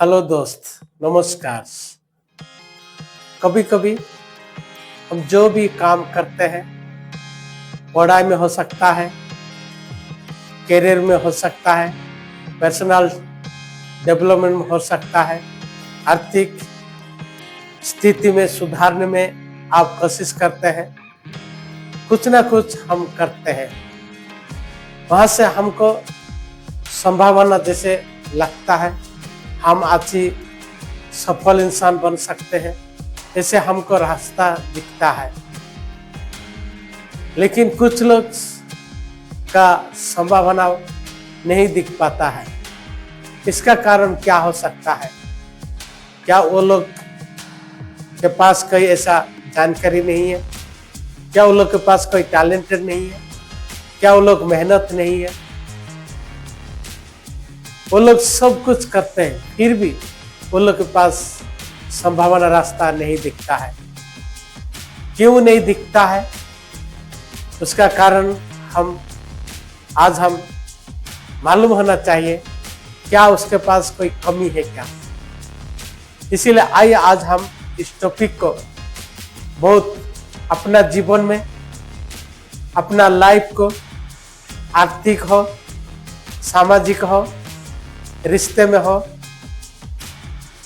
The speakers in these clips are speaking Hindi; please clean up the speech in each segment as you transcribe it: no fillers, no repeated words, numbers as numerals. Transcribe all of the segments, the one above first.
हेलो दोस्त, नमस्कार। कभी कभी हम जो भी काम करते हैं, पढ़ाई में हो सकता है, करियर में हो सकता है, पर्सनल डेवलपमेंट में हो सकता है, आर्थिक स्थिति में सुधारने में आप कोशिश करते हैं, कुछ ना कुछ हम करते हैं। वहाँ से हमको संभावना जैसे लगता है हम अच्छी सफल इंसान बन सकते हैं, ऐसे हमको रास्ता दिखता है। लेकिन कुछ लोग का संभावना नहीं दिख पाता है। इसका कारण क्या हो सकता है? क्या वो लोग के पास कोई ऐसा जानकारी नहीं है? क्या वो लोग के पास कोई टैलेंटेड नहीं है? क्या वो लोग मेहनत नहीं है? वो लोग सब कुछ करते हैं, फिर भी वो लोग के पास संभावना रास्ता नहीं दिखता है। क्यों नहीं दिखता है? उसका कारण आज हम मालूम होना चाहिए। क्या उसके पास कोई कमी है क्या? इसीलिए आइए आज हम इस टॉपिक को बहुत अपना जीवन में, अपना लाइफ को, आर्थिक हो, सामाजिक हो, रिश्ते में हो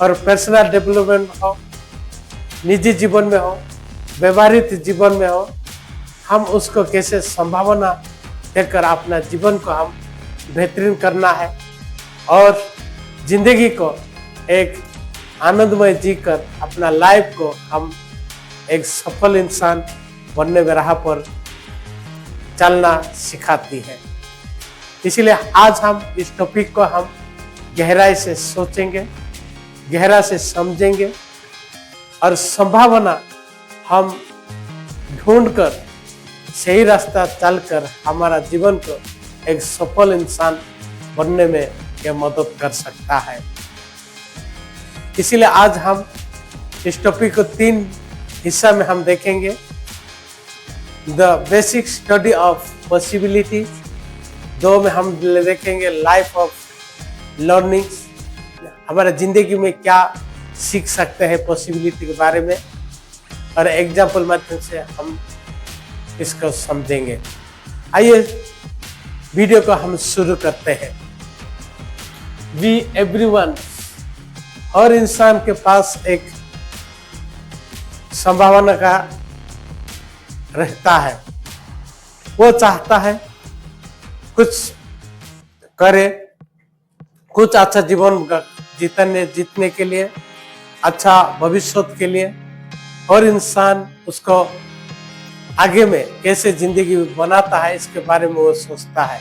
और पर्सनल डेवलपमेंट में हो, निजी जीवन में हो, व्यवहारिक जीवन में हो, हम उसको कैसे संभावना देकर अपना जीवन को हम बेहतरीन करना है और जिंदगी को एक आनंदमय जीकर अपना लाइफ को हम एक सफल इंसान बनने में राह पर चलना सिखाती है। इसलिए आज हम इस टॉपिक को हम गहराई से सोचेंगे, गहरा से समझेंगे और संभावना हम ढूंढकर सही रास्ता चलकर हमारा जीवन को एक सफल इंसान बनने में यह मदद कर सकता है। इसीलिए आज हम इस टॉपिक को 3 हिस्सा में हम देखेंगे। The basic study of possibility, 2 में हम देखेंगे लाइफ ऑफ लर्निंग्स, हमारे जिंदगी में क्या सीख सकते हैं पॉसिबिलिटी के बारे में, और एग्जाम्पल माध्यम से हम इसको समझेंगे। आइए वीडियो को हम शुरू करते हैं। वी एवरीवन, हर इंसान के पास एक संभावना का रहता है। वो चाहता है कुछ करे, कुछ अच्छा जीवन जीतने के लिए, अच्छा भविष्य के लिए, और इंसान उसको आगे में कैसे जिंदगी बनाता है इसके बारे में वो सोचता है,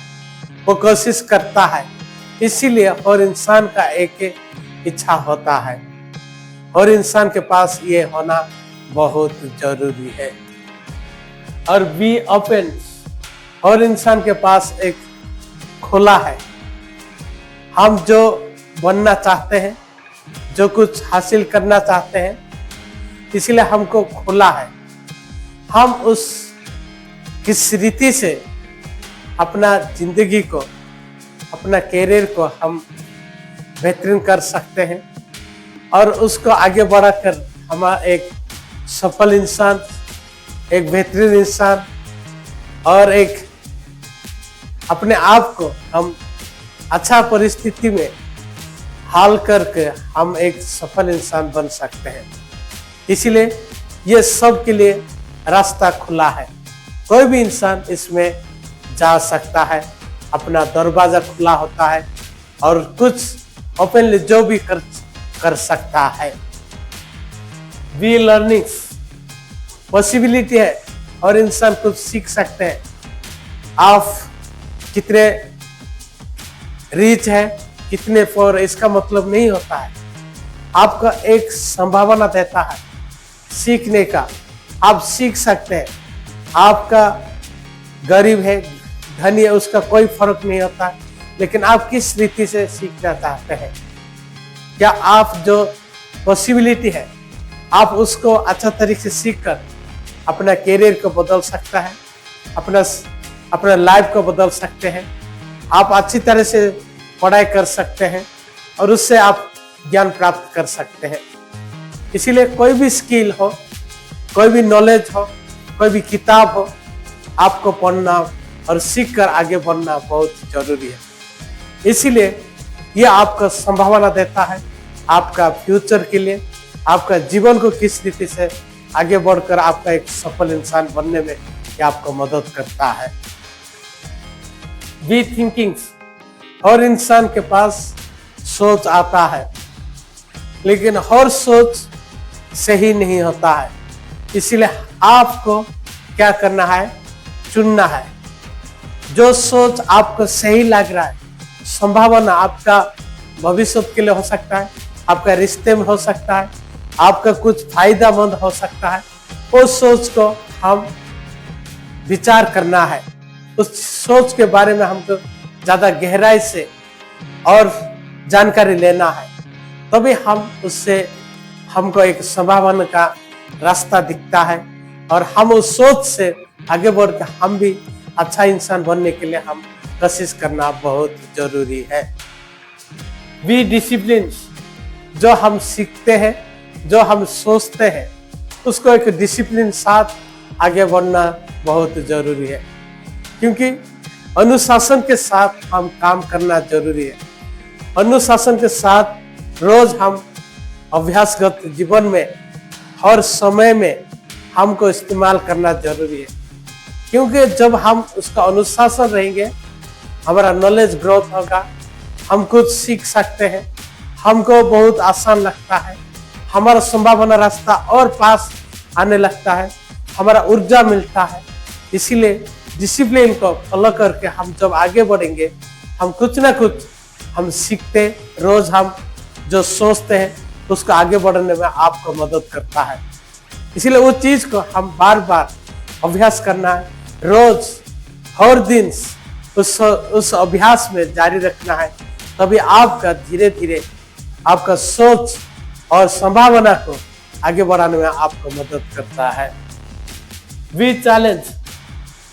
वो कोशिश करता है। इसीलिए हर इंसान का एक इच्छा होता है और इंसान के पास ये होना बहुत जरूरी है। और बी ओपन, हर इंसान के पास एक खुला है। हम जो बनना चाहते हैं, जो कुछ हासिल करना चाहते हैं, इसलिए हमको खुला है। हम उस किस रीति से अपना जिंदगी को, अपना कैरियर को हम बेहतरीन कर सकते हैं और उसको आगे बढ़ाकर हम एक सफल इंसान, एक बेहतरीन इंसान और एक अपने आप को हम अच्छा परिस्थिति में हाल करके हम एक सफल इंसान बन सकते हैं। इसलिए ये सब के लिए रास्ता खुला है। कोई भी इंसान इसमें जा सकता है, अपना दरवाजा खुला होता है और कुछ ओपनली जो भी कर सकता है। वी लर्निंग्स, पॉसिबिलिटी है और इंसान कुछ सीख सकते हैं। आप कितने रीच है, कितने फॉर, इसका मतलब नहीं होता है। आपका एक संभावना देता है सीखने का, आप सीख सकते हैं। आपका गरीब है, धनी है, उसका कोई फर्क नहीं होता, लेकिन आप किस रीति से सीखना चाहते हैं। क्या आप जो पॉसिबिलिटी है आप उसको अच्छा तरीके से सीखकर अपना कैरियर को बदल सकता है, अपना लाइफ को बदल सकते हैं। आप अच्छी तरह से पढ़ाई कर सकते हैं और उससे आप ज्ञान प्राप्त कर सकते हैं। इसीलिए कोई भी स्किल हो, कोई भी नॉलेज हो, कोई भी किताब हो, आपको पढ़ना और सीख कर आगे बढ़ना बहुत जरूरी है। इसीलिए ये आपको संभावना देता है आपका फ्यूचर के लिए, आपका जीवन को किस रीति से आगे बढ़कर आपका एक सफल इंसान बनने में ये आपको मदद करता है। वी थिंकिंग्स, हर इंसान के पास सोच आता है, लेकिन हर सोच सही नहीं होता है। इसीलिए आपको क्या करना है, चुनना है। जो सोच आपको सही लग रहा है, संभावना आपका भविष्य के लिए हो सकता है, आपका रिश्ते में हो सकता है, आपका कुछ फायदेमंद हो सकता है, उस सोच को हम विचार करना है। उस सोच के बारे में हमको ज्यादा गहराई से और जानकारी लेना है, तभी हम उससे हमको एक संभावना का रास्ता दिखता है और हम उस सोच से आगे बढ़कर हम भी अच्छा इंसान बनने के लिए हम कोशिश करना बहुत जरूरी है। वी डिसिप्लिन, जो हम सीखते हैं, जो हम सोचते हैं, उसको एक डिसिप्लिन साथ आगे बढ़ना बहुत जरूरी है, क्योंकि अनुशासन के साथ हम काम करना जरूरी है। अनुशासन के साथ रोज हम अभ्यासगत जीवन में हर समय में हमको इस्तेमाल करना जरूरी है, क्योंकि जब हम उसका अनुशासन रहेंगे, हमारा नॉलेज ग्रोथ होगा, हम कुछ सीख सकते हैं, हमको बहुत आसान लगता है, हमारा संभावना रास्ता और पास आने लगता है, हमारा ऊर्जा मिलता है। इसीलिए डिसिप्लिन को फॉलो करके हम जब आगे बढ़ेंगे, हम कुछ ना कुछ हम सीखते, रोज हम जो सोचते हैं उसको आगे बढ़ने में आपको मदद करता है। इसीलिए उस चीज को हम बार बार अभ्यास करना है, रोज हर दिन उस अभ्यास में जारी रखना है, तभी आपका धीरे धीरे आपका सोच और संभावना को आगे बढ़ाने में आपको मदद करता है। वी चैलेंज,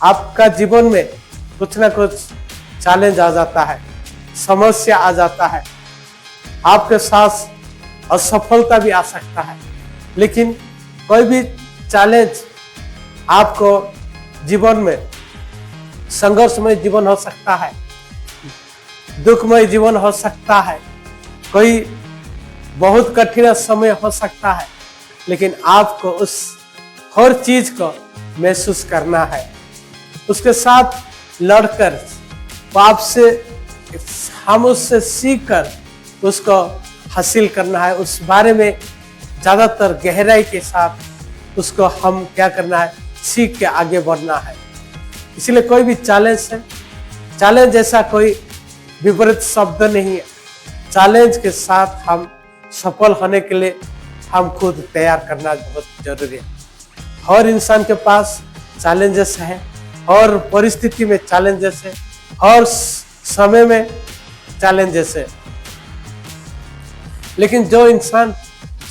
आपका जीवन में कुछ ना कुछ चैलेंज आ जाता है, समस्या आ जाता है, आपके साथ असफलता भी आ सकता है, लेकिन कोई भी चैलेंज आपको जीवन में संघर्षमय जीवन हो सकता है, दुखमय जीवन हो सकता है, कोई बहुत कठिन समय हो सकता है, लेकिन आपको उस हर चीज को महसूस करना है, उसके साथ लड़कर आपसे हम उससे सीखकर उसको हासिल करना है, उस बारे में ज्यादातर गहराई के साथ उसको हम क्या करना है, सीख के आगे बढ़ना है। इसलिए कोई भी चैलेंज है, चैलेंज जैसा कोई विपरीत शब्द नहीं है। चैलेंज के साथ हम सफल होने के लिए हम खुद तैयार करना बहुत जरूरी है। हर इंसान के पास चैलेंजेस है, हर परिस्थिति में चैलेंजेस है, हर समय में चैलेंजेस है, लेकिन जो इंसान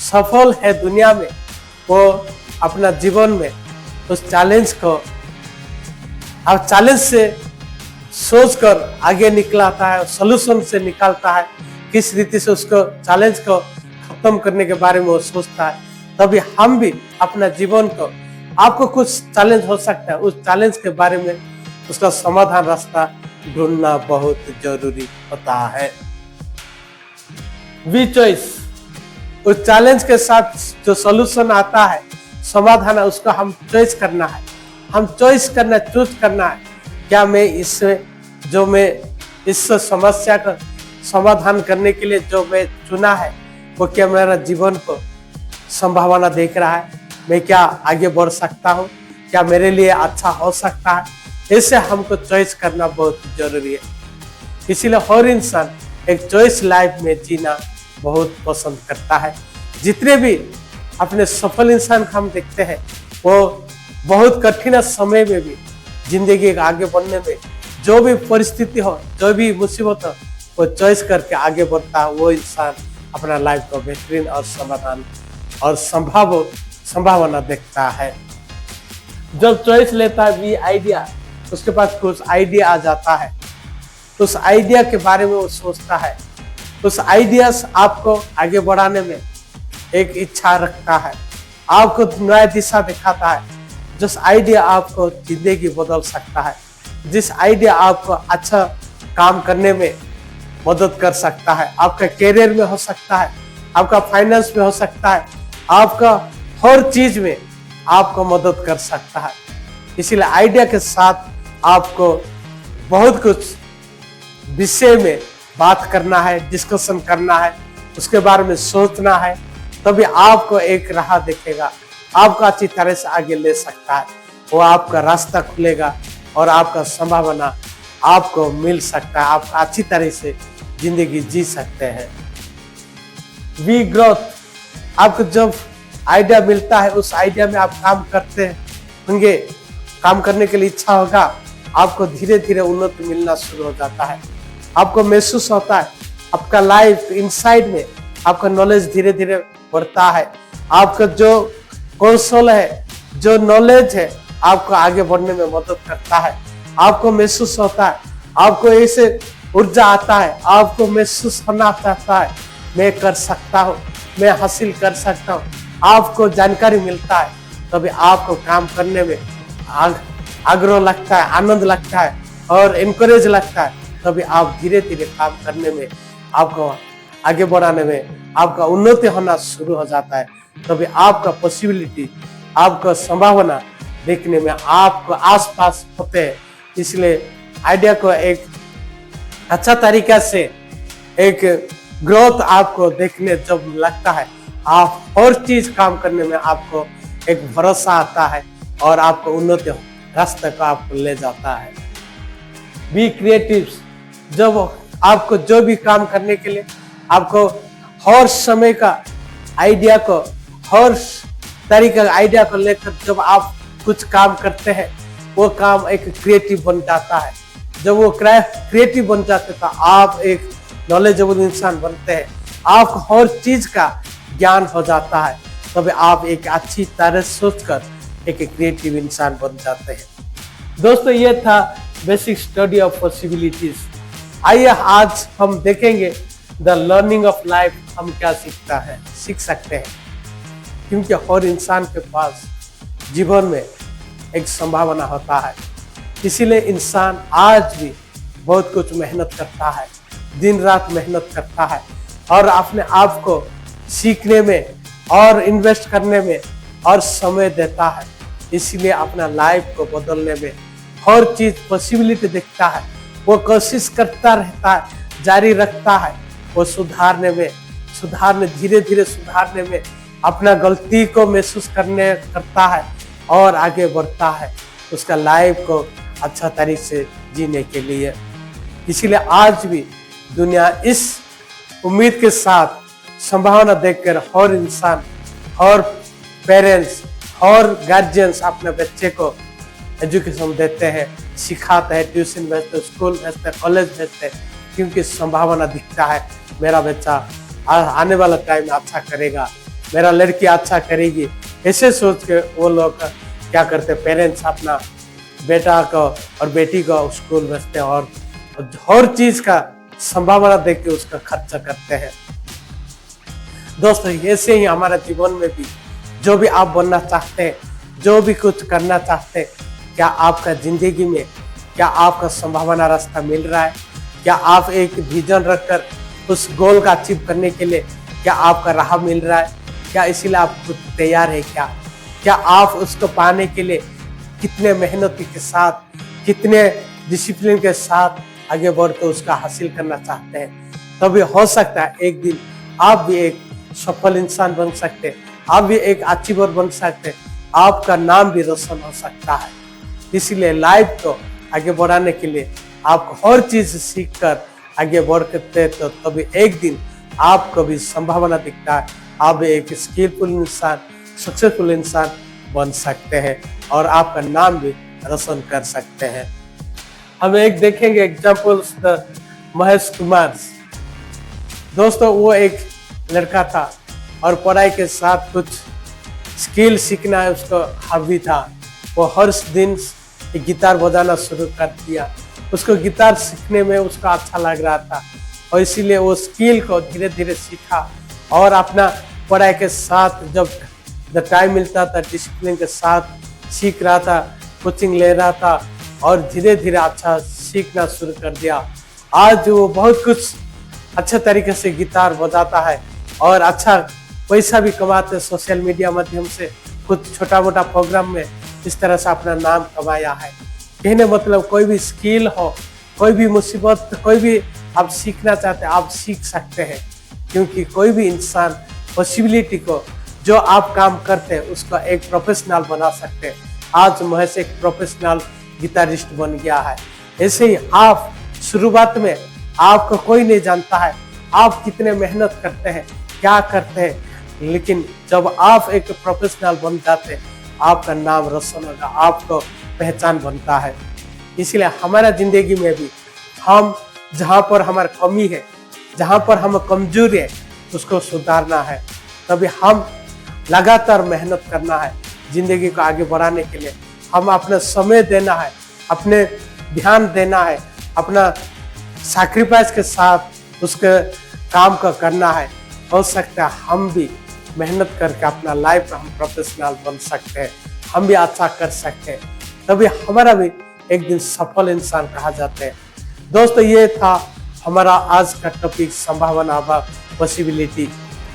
सफल है दुनिया में, वो अपना जीवन में उस चैलेंज को और चैलेंज से सोचकर आगे निकलाता है, सॉल्यूशन से निकालता है, किस रीति से उसको चैलेंज को खत्म करने के बारे में वो सोचता है। तभी हम भी अपना जीवन को, आपको कुछ चैलेंज हो सकता है, उस चैलेंज के बारे में उसका समाधान रास्ता ढूंढना बहुत जरूरी होता है। वी चॉइस, उस चैलेंज के साथ जो सॉल्यूशन आता है, समाधान है, उसको हम चॉइस करना है। हम चॉइस करना, चूज करना है, क्या मैं इस समस्या का समाधान करने के लिए जो मैं चुना है, वो क्या मेरा जीवन को संभावना देख रहा है, मैं क्या आगे बढ़ सकता हूँ, क्या मेरे लिए अच्छा हो सकता है। इससे हमको चॉइस करना बहुत जरूरी है। इसीलिए हर इंसान एक चॉइस लाइफ में जीना बहुत पसंद करता है। जितने भी अपने सफल इंसान हम देखते हैं, वो बहुत कठिन समय में भी जिंदगी के आगे बढ़ने में, जो भी परिस्थिति हो, जो भी मुसीबत हो, वो चॉइस करके आगे बढ़ता है। वो इंसान अपना लाइफ को बेहतरीन और समाधान और संभावना देखता है। जब चॉइस लेता है वी आइडिया, उसके पास कुछ आइडिया आ जाता है, उस आइडिया के बारे में वो सोचता है, उस आइडियाज आपको आगे बढ़ाने में एक इच्छा रखता है, आपको नया दिशा दिखाता है। जिस आइडिया आपको जिंदगी बदल सकता है, जिस आइडिया आपको अच्छा काम करने में मदद कर सकता है, आपका कैरियर में हो सकता है, आपका फाइनेंस में हो सकता है, आपका हर चीज में आपको मदद कर सकता है। इसीलिए आइडिया के साथ आपको बहुत कुछ विषय में बात करना है, डिस्कशन करना है, उसके बारे में सोचना है, तभी आपको एक राह दिखेगा, आपको अच्छी तरह से आगे ले सकता है, वो आपका रास्ता खुलेगा और आपका संभावना आपको मिल सकता है, आप अच्छी तरह से जिंदगी जी सकते हैं। वी ग्रोथ, आपको जब आइडिया मिलता है, उस आइडिया में आप काम करते होंगे, काम करने के लिए इच्छा होगा, आपको धीरे धीरे उन्नति मिलना शुरू हो जाता है। आपको महसूस होता है आपका लाइफ इनसाइड में, आपका नॉलेज धीरे धीरे बढ़ता है, आपका जो कौशल है, जो नॉलेज है, आपको आगे बढ़ने में मदद करता है। आपको महसूस होता है, आपको ऐसे ऊर्जा आता है, आपको महसूस होना चाहता है मैं कर सकता हूँ, मैं हासिल कर सकता हूँ, आपको जानकारी मिलता है, तभी आपको काम करने में आग्रह लगता है, आनंद लगता है और इनकरेज लगता है, तभी आप धीरे धीरे काम करने में, आपको आगे बढ़ाने में आपका उन्नति होना शुरू हो जाता है। तभी आपका पॉसिबिलिटी, आपका संभावना देखने में आपको आसपास होते हैं। इसलिए आइडिया को एक अच्छा तरीका से एक ग्रोथ आपको देखने जब लगता है, आप हर चीज काम करने में आपको एक भरोसा आता है और आपको उन्नति रास्ते को आपको ले जाता है। बी क्रिएटिव, जब आपको जो भी काम करने के लिए आपको हर समय का आइडिया को, हर तरीके का आइडिया को लेकर जब आप कुछ काम करते हैं, वो काम एक क्रिएटिव बन जाता है। जब वो क्रिएटिव बन जाते तो आप एक नॉलेजेबल इंसान बनते हैं, आपको हर चीज का ज्ञान हो जाता है, तभी आप एक अच्छी तरह सोचकर एक क्रिएटिव इंसान बन जाते हैं। दोस्तों, ये था बेसिक स्टडी ऑफ पॉसिबिलिटीज। आइए आज हम देखेंगे द लर्निंग ऑफ लाइफ, हम क्या सीख सकते हैं, क्योंकि हर इंसान के पास जीवन में एक संभावना होता है। इसीलिए इंसान आज भी बहुत कुछ मेहनत करता है, दिन रात मेहनत करता है और अपने आप को सीखने में और इन्वेस्ट करने में और समय देता है। इसीलिए अपना लाइफ को बदलने में हर चीज पॉसिबिलिटी देखता है, वो कोशिश करता रहता है, जारी रखता है, वो सुधारने धीरे धीरे सुधारने में अपना गलती को महसूस करता है और आगे बढ़ता है उसका लाइफ को अच्छा तरीके से जीने के लिए। इसीलिए आज भी दुनिया इस उम्मीद के साथ संभावना देखकर हर इंसान, हर पेरेंट्स, हर गार्जियंस अपने बच्चे को एजुकेशन देते हैं, सिखाते हैं, ट्यूशन भेजते हैं, स्कूल भेजते हैं, कॉलेज भेजते हैं, क्योंकि संभावना दिखता है मेरा बच्चा आने वाला टाइम अच्छा करेगा, मेरा लड़की अच्छा करेगी। ऐसे सोच के वो लोग क्या करते हैं, पेरेंट्स अपना बेटा को और बेटी को स्कूल भेजते हैं और हर चीज का संभावना देख के उसका खर्चा करते हैं। दोस्तों, ऐसे ही हमारे जीवन में भी जो भी आप बनना चाहते हैं, जो भी कुछ करना चाहते हैं, क्या आपका जिंदगी में, क्या आपका संभावना रास्ता मिल रहा है? क्या आप एक विजन रखकर उस गोल का अचीव करने के लिए क्या आपका राह मिल रहा है? क्या इसीलिए आप खुद तैयार है? क्या आप उसको पाने के लिए कितने मेहनती के साथ, कितने डिसिप्लिन के साथ आगे बढ़कर उसका हासिल करना चाहते हैं? तभी हो सकता है एक दिन आप भी एक सफल इंसान बन सकते हैं, आप भी एक अचीवर बन सकते हैं, आपका नाम भी रोशन हो सकता है। इसीलिए लाइफ को आगे बढ़ाने के लिए आपको हर चीज सीख कर आगे बढ़ते तो तभी एक दिन आपको भी संभावना दिखता है, आप भी एक स्किलफुल इंसान, सक्सेसफुल इंसान बन सकते हैं और आपका नाम भी रोशन कर सकते हैं। हम एक देखेंगे एग्जाम्पल्स द महेश कुमार। दोस्तों, वो एक लड़का था और पढ़ाई के साथ कुछ स्किल सीखना है उसको हॉबी था। वो हर दिन गिटार बजाना शुरू कर दिया। उसको गिटार सीखने में उसका अच्छा लग रहा था। और इसीलिए वो स्किल को धीरे धीरे सीखा और अपना पढ़ाई के साथ जब टाइम मिलता था डिसिप्लिन के साथ सीख रहा था, कोचिंग ले रहा था और धीरे धीरे अच्छा सीखना शुरू कर दिया। आज वो बहुत कुछ अच्छे तरीके से गिटार बजाता है और अच्छा पैसा भी कमाते हैं सोशल मीडिया माध्यम से। कुछ छोटा मोटा प्रोग्राम में इस तरह से अपना नाम कमाया है। कहने मतलब कोई भी स्किल हो, कोई भी मुसीबत, कोई भी आप सीखना चाहते हैं आप सीख सकते हैं, क्योंकि कोई भी इंसान पॉसिबिलिटी को जो आप काम करते हैं उसको एक प्रोफेशनल बना सकते हैं। आज महेश एक प्रोफेशनल गिटारिस्ट बन गया है। ऐसे ही आप शुरुआत में आपको कोई नहीं जानता है, आप कितने मेहनत करते हैं, क्या करते हैं, लेकिन जब आप एक प्रोफेशनल बन जाते हैं आपका नाम रोशन होगा, आपको पहचान बनता है। इसलिए हमारा जिंदगी में भी हम जहाँ पर हमारी कमी है, जहाँ पर हम कमजोरी है उसको सुधारना है। तभी हम लगातार मेहनत करना है जिंदगी को आगे बढ़ाने के लिए। हम अपना समय देना है, अपने ध्यान देना है, अपना सैक्रिफाइस के साथ उसके काम को करना है। हो सकता है हम भी मेहनत करके अपना लाइफ हम प्रोफेशनल बन सकते हैं, हम भी अच्छा कर सकते हैं, तभी हमारा भी एक दिन सफल इंसान कहा जाते हैं। दोस्तों ये था हमारा आज का टॉपिक, संभावना व पॉसिबिलिटी।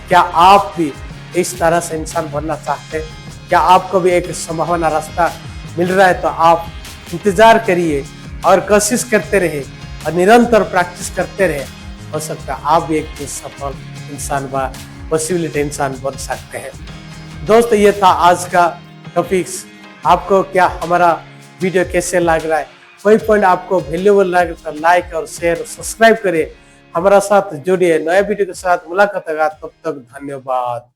क्या आप भी इस तरह से इंसान बनना चाहते हैं? क्या आपको भी एक संभावना रास्ता मिल रहा है? तो आप इंतजार करिए और कोशिश करते रहे और निरंतर प्रैक्टिस करते रहे। हो सकता है आप भी एक दिन सफल इंसान व पॉसिबिलिटी इंसान बन सकते हैं। दोस्तों ये था आज का टॉपिक्स। आपको क्या हमारा वीडियो कैसे लग रहा है? कोई पॉइंट आपको वैल्यूएबल लगे तो लाइक और शेयर और सब्सक्राइब करिए। हमारा साथ जुड़िए। नए वीडियो के साथ मुलाकात होगा, तब तक धन्यवाद।